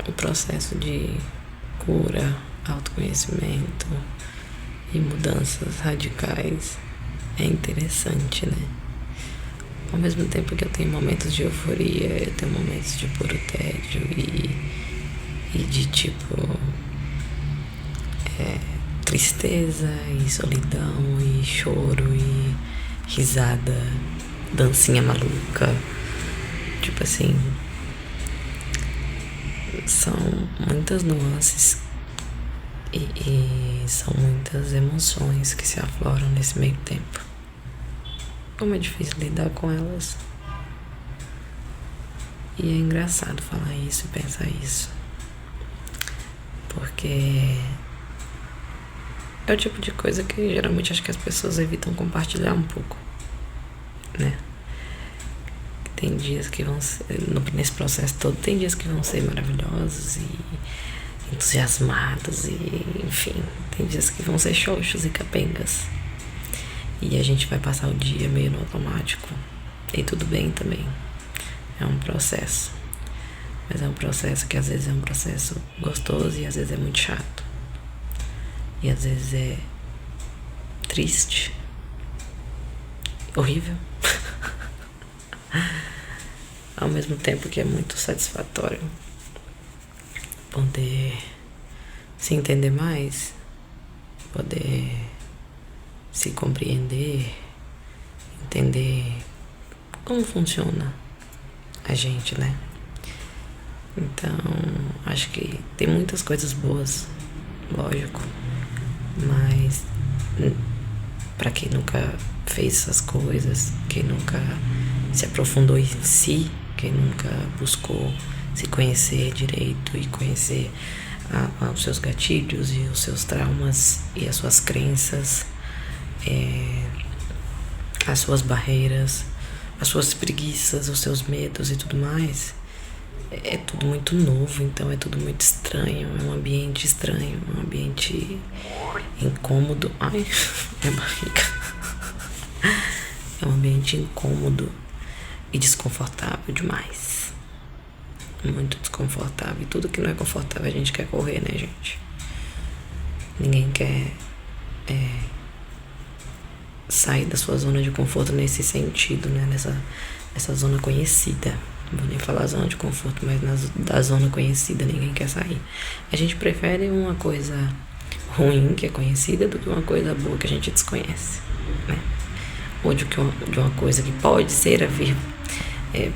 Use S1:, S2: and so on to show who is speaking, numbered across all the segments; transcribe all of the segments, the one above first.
S1: O processo de cura, autoconhecimento e mudanças radicais é interessante, né? Ao mesmo tempo que eu tenho momentos de euforia, eu tenho momentos de puro tédio e de tristeza e solidão e choro e risada, dancinha maluca. Tipo assim, são muitas nuances e são muitas emoções que se afloram nesse meio tempo. Como é difícil lidar com elas. E é engraçado falar isso e pensar isso. Porque é o tipo de coisa que geralmente acho que as pessoas evitam compartilhar um pouco, né? Tem dias que vão ser, nesse processo todo, tem dias que vão ser maravilhosos e entusiasmados e, enfim, tem dias que vão ser xoxos e capengas. E a gente vai passar o dia meio no automático. E tudo bem também. É um processo. Mas é um processo que às vezes é um processo gostoso e às vezes é muito chato. E às vezes é triste. Horrível. Ao mesmo tempo que é muito satisfatório poder se entender mais, poder se compreender, entender como funciona a gente, né? Então, acho que tem muitas coisas boas, lógico, mas para quem nunca fez essas coisas, quem nunca se aprofundou em si, quem nunca buscou se conhecer direito e conhecer os seus gatilhos e os seus traumas e as suas crenças, as suas barreiras, as suas preguiças, os seus medos e tudo mais, é tudo muito novo, então é tudo muito estranho, é um ambiente estranho, um ambiente incômodo. Ai, minha barriga. É um ambiente incômodo e desconfortável demais. Muito desconfortável. E tudo que não é confortável a gente quer correr, né, gente? Ninguém quer sair da sua zona de conforto nesse sentido, né? Nessa zona conhecida. Não vou nem falar zona de conforto, mas da zona conhecida ninguém quer sair. A gente prefere uma coisa ruim que é conhecida do que uma coisa boa que a gente desconhece, né? Ou de uma coisa que pode ser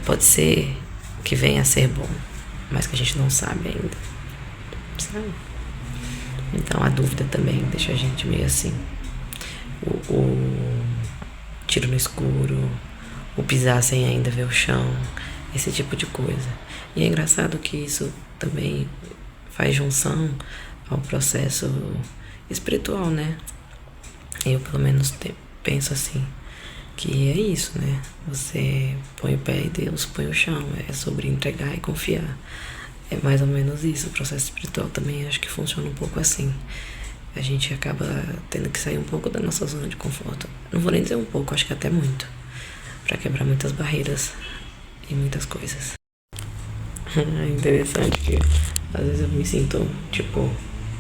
S1: pode ser que venha a ser bom, mas que a gente não sabe ainda, sabe? Então a dúvida também deixa a gente meio assim. O tiro no escuro, o pisar sem ainda ver o chão, esse tipo de coisa. E é engraçado que isso também faz junção ao processo espiritual, né? Eu pelo menos penso assim, que é isso, né? Você põe o pé e Deus põe o chão. É sobre entregar e confiar. É mais ou menos isso. O processo espiritual também acho que funciona um pouco assim. A gente acaba tendo que sair um pouco da nossa zona de conforto. Não vou nem dizer um pouco, acho que até muito. Pra quebrar muitas barreiras e muitas coisas. É interessante que às vezes eu me sinto tipo,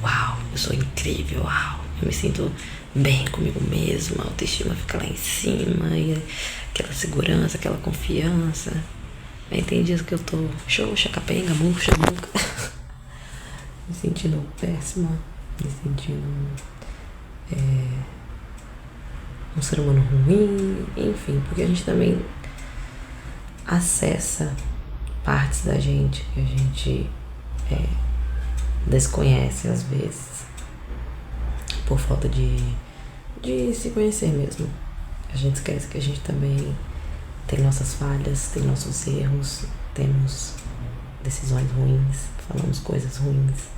S1: uau, eu sou incrível, uau. Eu me sinto bem comigo mesma, a autoestima fica lá em cima, e aquela segurança, aquela confiança. Aí tem dias que eu tô xoxa, capenga, murcha, nunca. Me sentindo péssima, me sentindo um ser humano ruim, enfim, porque a gente também acessa partes da gente que a gente desconhece às vezes, por falta de se conhecer mesmo. A gente esquece que a gente também tem nossas falhas, tem nossos erros, temos decisões ruins, falamos coisas ruins.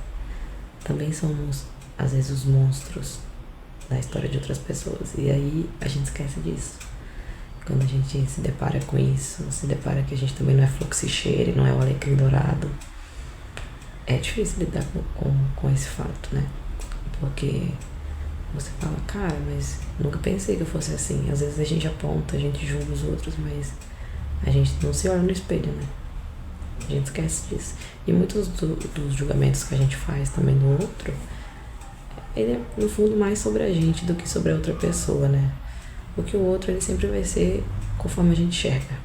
S1: Também somos, às vezes, os monstros da história de outras pessoas. E aí a gente esquece disso. Quando a gente se depara com isso, se depara que a gente também não é fluxicheiro, não é o alecrim dourado, é difícil lidar com esse fato, né? Porque você fala, cara, mas nunca pensei que eu fosse assim. Às vezes a gente aponta, a gente julga os outros, mas a gente não se olha no espelho, né? A gente esquece disso. E muitos dos julgamentos que a gente faz também do outro, ele é, no fundo, mais sobre a gente do que sobre a outra pessoa, né? Porque o outro, ele sempre vai ser conforme a gente enxerga,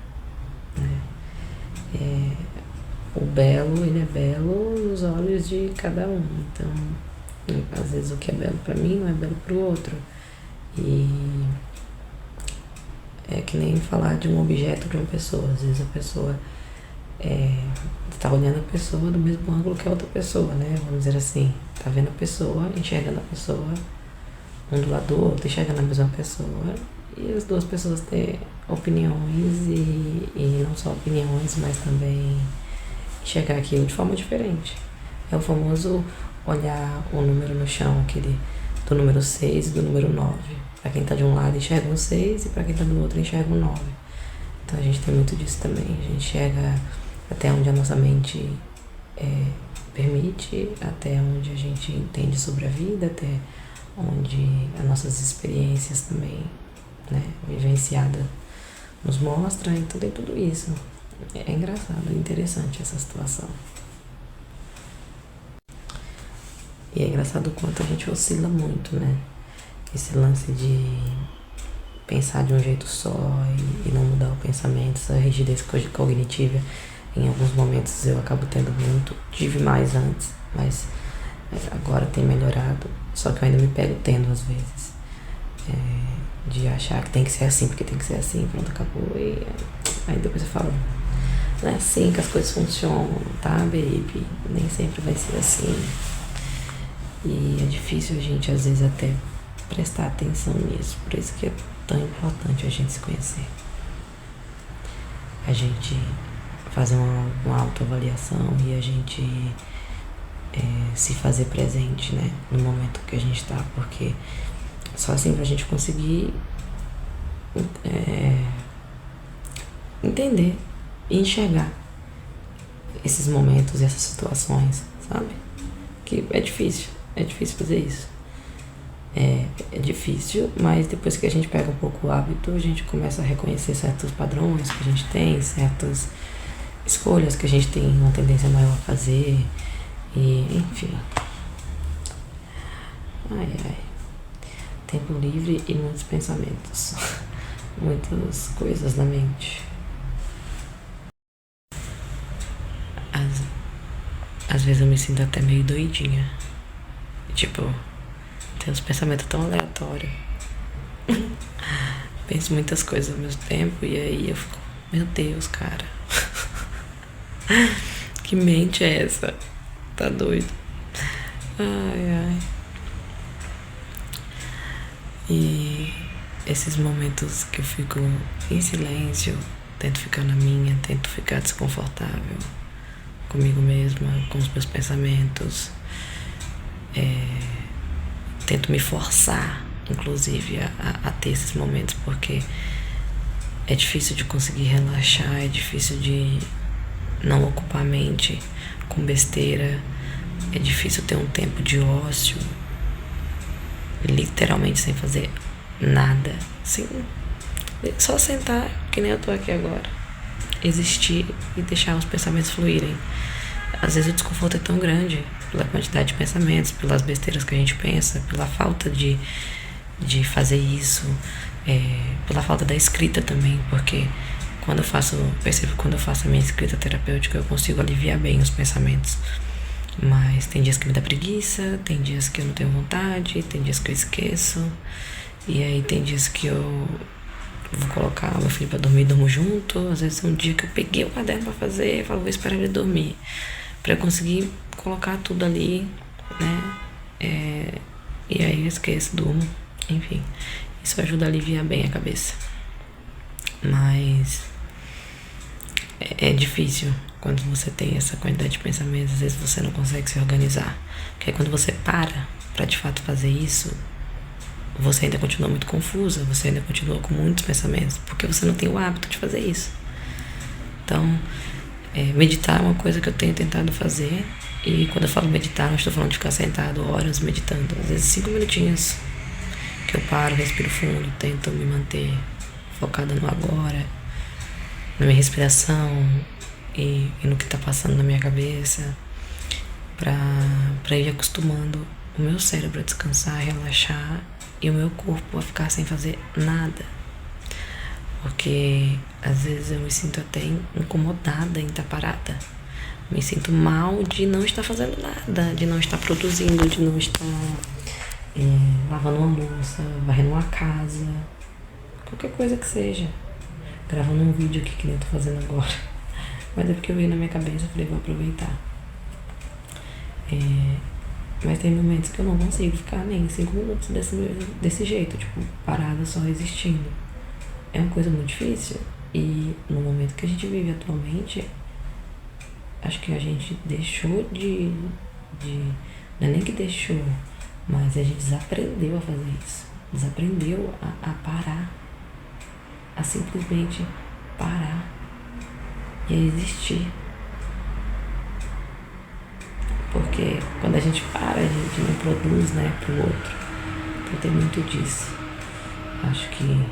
S1: né? O belo, ele é belo nos olhos de cada um. Então, às vezes o que é belo pra mim não é belo pro outro. E é que nem falar de um objeto de uma pessoa. Às vezes a pessoa tá olhando a pessoa do mesmo ângulo que a outra pessoa, né? Vamos dizer assim, tá vendo a pessoa, enxergando a pessoa, um do lado do outro, enxergando a mesma pessoa. E as duas pessoas têm opiniões e não só opiniões, mas também enxergar aquilo de forma diferente. É o famoso olhar o número no chão, aquele do número 6 e do número 9. Para quem tá de um lado enxerga um 6 e para quem tá do outro enxerga um 9. Então a gente tem muito disso também. A gente enxerga até onde a nossa mente permite, até onde a gente entende sobre a vida, até onde as nossas experiências também, né, vivenciadas nos mostram. Então tem tudo isso. É engraçado, é interessante essa situação. E é engraçado o quanto a gente oscila muito, né? Esse lance de pensar de um jeito só e não mudar o pensamento, essa rigidez cognitiva. Em alguns momentos eu acabo tendo muito, tive mais antes, mas agora tem melhorado. Só que eu ainda me pego tendo às vezes. De achar que tem que ser assim, porque tem que ser assim, pronto, acabou. E aí depois eu falo, não é assim que as coisas funcionam, tá, baby? Nem sempre vai ser assim. E é difícil a gente, às vezes, até prestar atenção nisso. Por isso que é tão importante a gente se conhecer. A gente fazer uma autoavaliação e a gente se fazer presente, né? No momento que a gente tá. Porque só assim pra gente conseguir entender e enxergar esses momentos e essas situações, sabe? Que é difícil fazer isso. É difícil, mas depois que a gente pega um pouco o hábito, a gente começa a reconhecer certos padrões que a gente tem, certas escolhas que a gente tem uma tendência maior a fazer, e enfim. Ai. Tempo livre e muitos pensamentos. Muitas coisas na mente. Às vezes eu me sinto até meio doidinha. Tipo, tem uns pensamentos tão aleatórios. Penso muitas coisas ao mesmo tempo e aí eu fico, meu Deus, cara. Que mente é essa? Tá doido. Ai. E esses momentos que eu fico em silêncio, tento ficar na minha, tento ficar desconfortável comigo mesma, com os meus pensamentos. Tento me forçar, inclusive, a ter esses momentos, porque é difícil de conseguir relaxar, é difícil de não ocupar a mente com besteira, é difícil ter um tempo de ócio, literalmente sem fazer nada, só sentar, que nem eu tô aqui agora, existir e deixar os pensamentos fluírem. Às vezes o desconforto é tão grande pela quantidade de pensamentos, pelas besteiras que a gente pensa, pela falta de fazer isso, pela falta da escrita também, porque percebo que quando eu faço a minha escrita terapêutica eu consigo aliviar bem os pensamentos. Mas tem dias que me dá preguiça, tem dias que eu não tenho vontade, tem dias que eu esqueço, e aí tem dias que eu vou colocar meu filho pra dormir e durmo junto. Às vezes é um dia que eu peguei o caderno pra fazer e falo, vou esperar ele dormir, pra eu conseguir colocar tudo ali, né? E aí eu esqueço, durmo, enfim. Isso ajuda a aliviar bem a cabeça. Mas é difícil quando você tem essa quantidade de pensamentos. Às vezes você não consegue se organizar. Porque aí quando você para pra de fato fazer isso, você ainda continua muito confusa, você ainda continua com muitos pensamentos, porque você não tem o hábito de fazer isso. Então, meditar é uma coisa que eu tenho tentado fazer. E quando eu falo meditar, não estou falando de ficar sentado horas meditando. Às vezes 5 minutinhos que eu paro, respiro fundo, tento me manter focada no agora, na minha respiração, e no que tá passando na minha cabeça, pra ir acostumando o meu cérebro a descansar, a relaxar e o meu corpo a ficar sem fazer nada. Porque às vezes eu me sinto até incomodada em estar parada. Me sinto mal de não estar fazendo nada, de não estar produzindo, de não estar lavando uma louça, varrendo uma casa, qualquer coisa que seja. Gravando um vídeo aqui que nem eu tô fazendo agora. Mas é porque eu veio na minha cabeça, eu falei, vou aproveitar. Mas tem momentos que eu não consigo ficar nem 5 minutos desse jeito, tipo, parada só existindo. É uma coisa muito difícil. E no momento que a gente vive atualmente, acho que a gente deixou não é nem que deixou, mas a gente desaprendeu a fazer isso. Desaprendeu a parar. A simplesmente parar e a existir. Porque quando a gente para, a gente não produz, né, pro outro. Então tem muito disso. Acho que,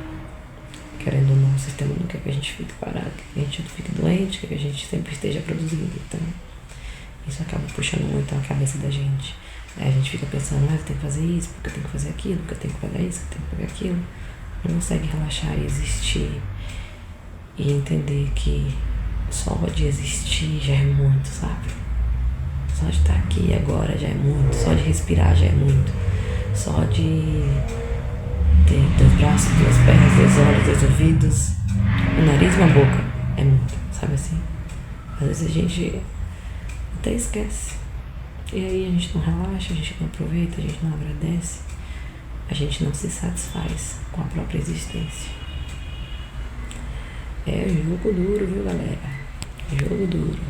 S1: querendo ou não, o sistema não quer que a gente fique parado, que a gente não fique doente, que a gente sempre esteja produzindo. Então, isso acaba puxando muito a cabeça da gente. Aí a gente fica pensando, eu tenho que fazer isso, porque eu tenho que fazer aquilo, porque eu tenho que pagar isso, porque eu tenho que pagar aquilo. Não consegue relaxar e existir. E entender que só de existir já é muito, sabe? Só de estar aqui agora já é muito. Só de respirar já é muito. Só de ter 2 braços, 2 pernas, 2 olhos, 2 ouvidos, um nariz e uma boca. É muito, sabe assim? Às vezes a gente até esquece. E aí a gente não relaxa, a gente não aproveita, a gente não agradece. A gente não se satisfaz com a própria existência. É jogo duro, viu, galera? Jogo duro.